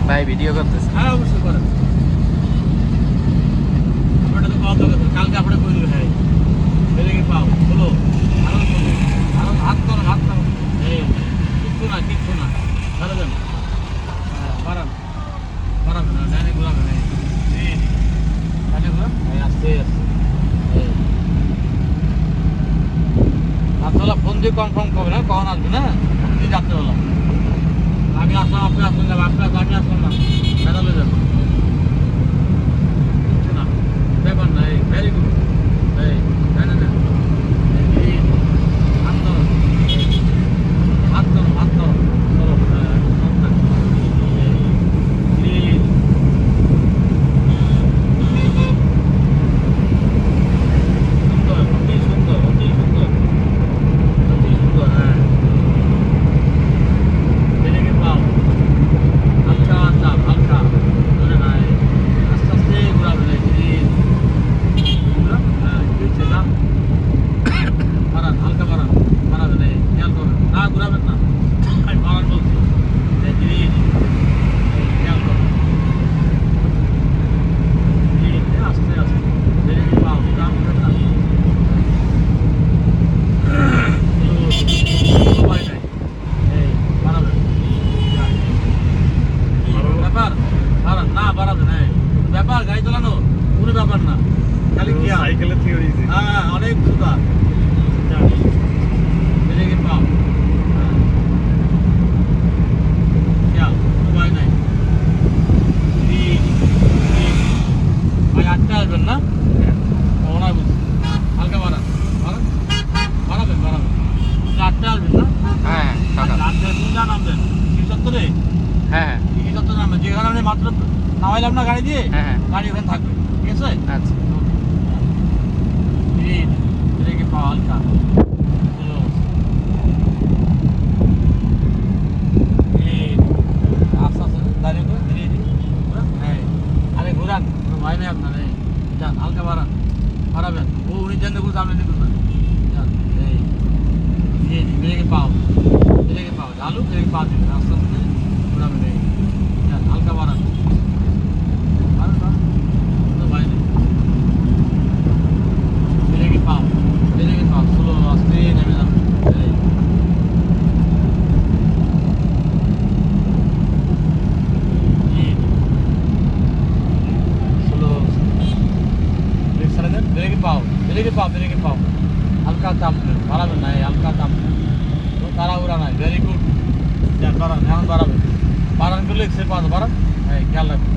ভাই ভিডিও করতেছে। হ্যাঁ অবশ্যই করেন। আপনারা তো কত কালকে আপনি কই দিবেন। হ্যাঁ এদিকে পাও বলো আরো বলো আরো হাত করো হাত করো। এই কিচ্ছু না ধরে দেন। হ্যাঁ বাড়ান বাড়াবেন না ডাইনে ঘুরাবেন। এই ডাইনে ঘুরান। এই আস্তে আস্তে এই রাত্রেবেলা ফোন দিয়ে কনফার্ম করবে না কখন আসবে না কি রাত্রেবেলা আমি আসলাম আপনি আসলেন না আপনি আমি আসলাম না বেড়ালে যাবো কিচ্ছু না ব্যাপার না। এই ভেরি গুড। এই জানেন না এই হাত ধরো হাত ধরো হাত ধরো চলো সুন্দর অতি সুন্দর অতি সুন্দর অতি সুন্দর। হ্যাঁ এদিকে পাও হালকা চাপ হালকা ধরে নাই আস্তে আস্তে ঘুরাবেন। হ্যাঁ বুঝছে না বাড়ান হালকা বাড়ান বাড়াবেন। এই খেয়াল করবেন না ঘুরাবেন না আমি বাড়ান বলছি। খেয়াল করবেন আস্তে আস্তে এদিকে পাও দাম না সবাই নাই। এই বাড়াবেন ব্যাপার বাড়ান না বাড়াবেন। এই ব্যাপার গাড়ি চালানো কোনো ব্যাপার না খালি সাইকেলের থেকে হয়েছে। হ্যাঁ অনেক সুন্দর এদিকে পাও। হ্যাঁ খেয়াল সবাই নাই। ভাই আটটা আসবেন না ওনার বুঝছি হালকা বাড়ান বাড়ান বাড়াবেন বাড়াবেন আটটা আসবেন না। হ্যাঁ সকাল। আটটা কোন যা নামবেন কৃষি চত্বরে হ্যাঁ হ্যাঁ কৃষি চত্বরে নামবেন যেখানে আপনি মাত্র নামাইলাম না গাড়ি দিয়ে হ্যাঁ হ্যাঁ গাড়ি ওখানে থাকবে ঠিক আছে। আচ্ছা এদিকে পাও হালকা আস্তে আস্তে দাঁড়িয়ে করে ধীরে ধীরে ঘুরান। হ্যাঁ আরে ঘুরান কোনো ভয় নেই আপনার। এই যান হালকা বাড়ান বাড়াবেন ও উনি জানতে বলছে আপনি দেখুন না যান। এই ব্রেকে পাও ঝালু ব্রেকে পা দিবেন আস্তে আস্তে ঘুরাবেন। এই যান হালকা বাড়ান বাড়ান বাড়ান কোনো ভয় নেই। ব্রেকে পাও স্লো আস্তে নেমে যান। এই স্লো ব্রেক ছাড়া দেন ব্রেকে পাও হালকা চাপ দেন বাড়াবেন না। এই হালকা চাপ দেন তাড়াহুড়া নাই। ভেরি গুড যান বাড়ান এখন বাড়াবেন বাড়ান করলে এক্সের পাওয়া বাড়ান। হ্যাঁ খেয়াল রাখবেন।